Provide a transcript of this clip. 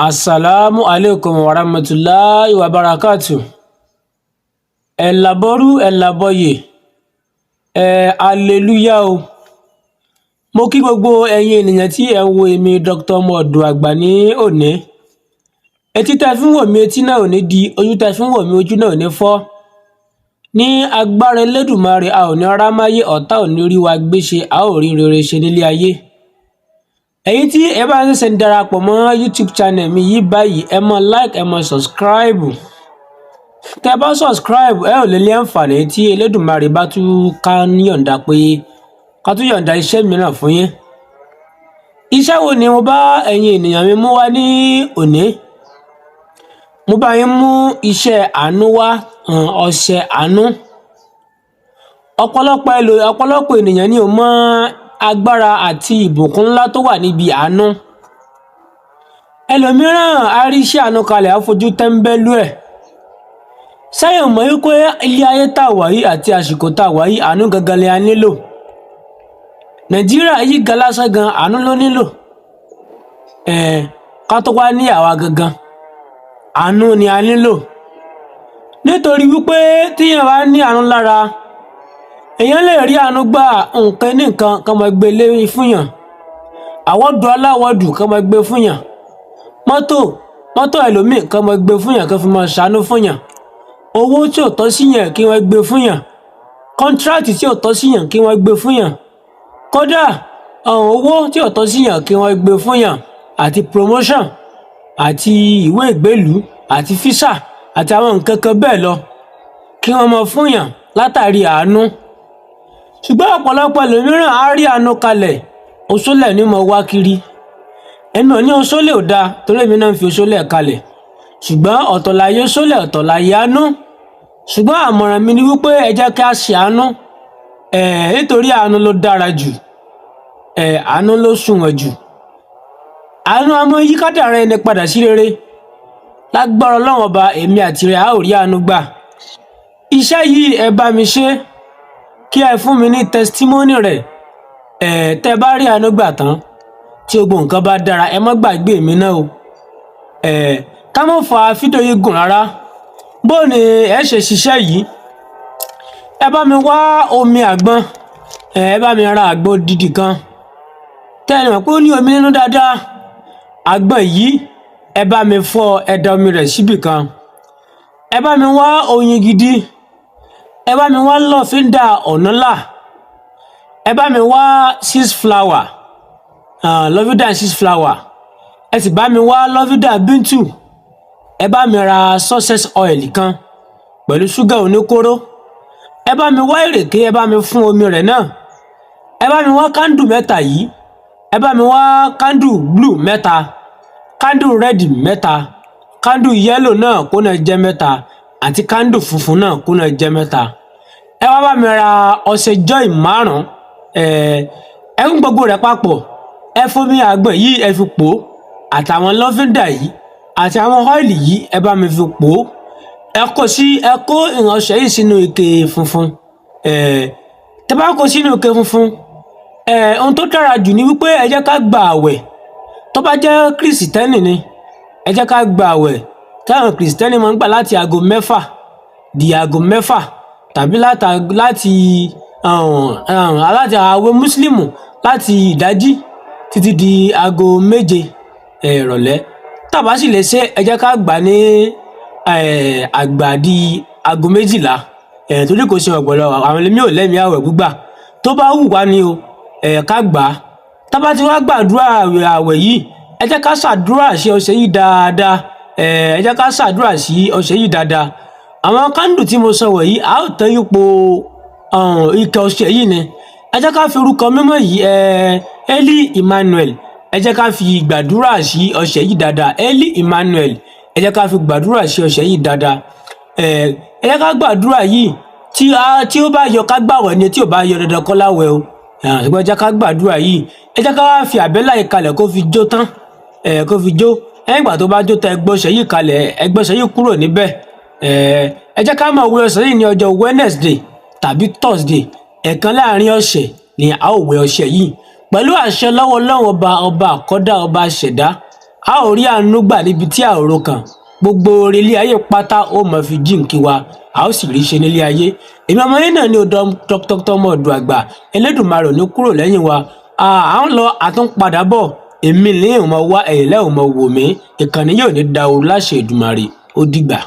Assalamu alaikum warahmatullahi wabarakatuh. Ẹ̀làbọ́rú ẹ̀làbọ́yè hallelujah o. Mo kí gbogbo ẹ̀yin ènìyàn tí ẹ ń wo èmi Dr. ọmọ ọ̀dọ̀ àgbà ní òní. Etí tẹ́ fi ń wò mí etí náà ò ní di, ojú tẹ́ fi ń wò mí ojú náà ò ní fọ́. Ní agbára Elédùmarè a ò ní rámáyé, ọ̀tá ò ní rí wa gbéṣe, a ò rí rere ṣe nílé ayé. Ẹ̀yin tí ẹ bá ń ṣẹ̀ṣẹ̀ ń darapọ̀ mọ́ YouTube channel mi yìí báyìí, ẹ máa like, ẹ máa subscribe. Tẹ́ bá subscribe, ẹ ò lè ní àǹfààní tí Elédùmarè bá tún ká níyọ̀ǹda pé ká tún yọ̀ǹda iṣẹ́ mìíràn fún yín. Iṣẹ́ wo ni mo bá ẹ̀yin ènìyàn mi mú wá ní òní? Mo bá yín mú iṣẹ́ àánú wá, ọṣẹ àánú. Ọ̀pọ̀lọpọ̀ ènìyàn ni ò mọ agbára àti ìbùkún ńlá tó wà níbi àánú. Ẹlòmíràn á rí iṣẹ́ àánú kalẹ̀ á fojú tẹ́ńbẹ́lú ẹ̀. Sẹ́yìn mọ̀ wípé ilé ayé tá a wà yìí àti àsìkò tá a wà yìí àánú gangan ni a nílò. Nàìjíríà yìí gan lásán gan àánú ló nílò. Ká tó wá ní àwa gangan, àánú ni a nílò. Nítorí wípé tíyẹn bá ní àánú lára, èèyàn lè rí àánú gbà nǹkan ní nǹkan kan máa gbé lé fúnyàn. Àwọ̀dù aláwọ̀dù kan máa gbé fúnyàn. Mọ́tò ẹlòmíì kan máa gbé fúnyàn kan fi máa ṣàánú fúnyàn. Owó tí ò tọ́ síyàn kí wọ́n gbé fúnyàn. Kọ́ńtíráàtì tí ò tọ́ síyàn kí wọ́n gbé fúnyàn. Kódà owó tí ò tọ́ síyàn kí wọ́n gbé fúnyàn, àti promotion àti ìwé ìgbélú àti físà àti àwọn nǹkan kan bẹ́ẹ̀ lọ kí wọ́n máa fúnyàn látàrí àánú. Ṣùgbọ́n ọ̀pọ̀lọpọ̀ ẹlòmíràn á rí àánú kalẹ̀, oṣólẹ̀ ni mo wá kiri. Èmi ò ní oṣólẹ̀ ò dáa torí èmi náà ń fi oṣólẹ̀ kalẹ̀. Ṣùgbọ́n ọ̀tọ̀ láyé oṣólẹ̀, ọ̀tọ̀ láyé àánú. Ṣùgbọ́n àmọ̀ràn mi ni wípé ẹ jẹ́ kí a ṣe àánú. Nítorí àánú ló dára jù. Àánú ló sunwọ̀n jù. Àánú a máa yí kádàrá ẹni padà sí rere. Lágbára Ọlọ́run ọba, èmi àti rẹ̀ a ò rí àánú gbà. Iṣẹ́ yìí ẹ bá mi ṣe kí ẹ fún mi ní testimony rẹ̀. Tẹ́ bá rí àánú gbà tán tí gbogbo nǹkan bá dára, ẹ má gbàgbé mi náà o. Ká má fa fídíò yìí gùn rárá. Bó ni ẹ ṣe ṣiṣẹ́ yìí? Ẹ bá mi wá omi àgbọn. Ẹ bá mi ra àgbọn dídì kan. Tẹ́ ẹ mọ̀ pé ó ní omi nínú dáadáa. Àgbọn yìí ẹ bá mi fọ, ẹ da omi rẹ̀ síbì kan. Ẹ bá mi wá oyin gidi. Ẹ bá mi wá lọ́fíńdà ọ̀nàlà. Ẹ bá mi wá 6 flower, lọ́fíńdà 6 flower. Ẹ sì bá mi wá lọ́fíńdà bíntù. Ẹ bá mi ra success oil kan pẹ̀lú ṣúgà oníkóró. Ẹ bá mi wá ìrèké, ẹ bá mi fún omi rẹ̀ náà. Ẹ bá mi wá kándù mẹ́ta yìí. Ẹ bá mi wá kándù blue mẹ́ta, kándù red mẹ́ta, kándù yellow náà kó náà jẹ́ mẹ́ta, àti kándù funfun náà kó náà jẹ́ mẹ́ta. Ẹ wá bá mi ra ọṣẹ joy 5. Ẹ ń gbogbo rẹ̀ papọ̀. Ẹ fomi àgbọn yìí ẹ fi pò, àtàwọn lọ́fíńdà yìí àti àwọn ọ́ìlì yìí ẹ bá mi fi pò. Ẹ kó ọṣẹ yìí sínú ike funfun. Tẹ́ bá kó sínú ike funfun, ohun tó dára jù ni wípé ẹ jẹ́ ká gba àwẹ̀. Tó bá jẹ́ Krìsìtẹ́nì ni, ẹ jẹ́ ká gba àwẹ̀ táwọn Krìsìtẹ́nì máa ń gbà láti aago 6 di aago 6, tàbí láti àwẹ̀ Mùsùlùmí láti ìdájí títí di aago 7 ìrọ̀lẹ́. Tá bá sì lè ṣe, ẹ jẹ́ ká gbà ní àgbà di aago 12. Torí kò ṣe ọ̀pọ̀lọpọ̀ àwọn ẹlẹ́mìí ò lẹ́mìí àwẹ̀ gbígbà. Tó bá wù wá ni o, ká gbà. Tá bá ti wá gbàdúrà àwẹ̀ yìí, ẹ jẹ́ ká ṣàdúrà sí ọṣẹ yìí dáadáa. Ẹ jẹ́ ká ṣàdúrà sí ọṣẹ yìí dáadáa. Àwọn kándù tí mo sọ wọ̀nyí, a ó tẹ́ yípo ike ọṣẹ yìí ni. Ẹ jẹ́ ká fi orúkọ mímọ́ yìí, Eli Emmanuel. Ẹ jẹ́ ká fi gbàdúrà sí ọṣẹ yìí dáadáa. Eli Emmanuel. Ẹ jẹ́ ká fi gbàdúrà sí ọṣẹ yìí dáadáa. Ẹ jẹ́ ká gbàdúrà yìí tí ó bá yọ ká gbàwẹ̀ ni, tí ò bá yọ dandan kọ́ láwẹ̀ o. Ṣùgbọ́n ẹ jẹ́ ká gbàdúrà yìí. Ẹ jẹ́ ká wá fi àbẹ́là yìí kalẹ̀ kó fi jó tán. Kó fi jó. Lẹ́yìn ìgbà tó bá jó tán, ẹ gbọ́ṣẹ yìí kalẹ̀, ẹ gbọ́ṣẹ yìí kúrò níbẹ̀. Ẹ jẹ́ ká máa wẹ ọṣẹ yìí ní ọjọ́ Wednesday tàbí Thursday. Ẹ̀ẹ̀kan láàrin ọ̀sẹ̀ ni a ó wẹ ọṣẹ yìí. Pẹ̀lú àṣẹ lọ́wọ́ Ọlọ́run ọba àkọ́dá, ọba àṣẹ̀dá, a ò rí àánú gbà níbi tí a ò ro kàn. Gbogbo oore ilé ayé pátá ó mọ̀ fi jíǹkí wa, a ó sì rí ṣe nílé ayé. Èmi ọmọ yín náà ni dr ọmọọ̀dọ̀ àgbà. Elédùmarè ò ní kúrò lẹ́yìn wa. À ń lọ àtúnpadà bọ̀. Èmi lẹ́yìn ò mọ wá, ẹ̀yin lẹ́yìn ò mọ wò mí. Ìkànnì yóò ní dahoro láṣẹ Èdùmàrè. Ó dìgbà.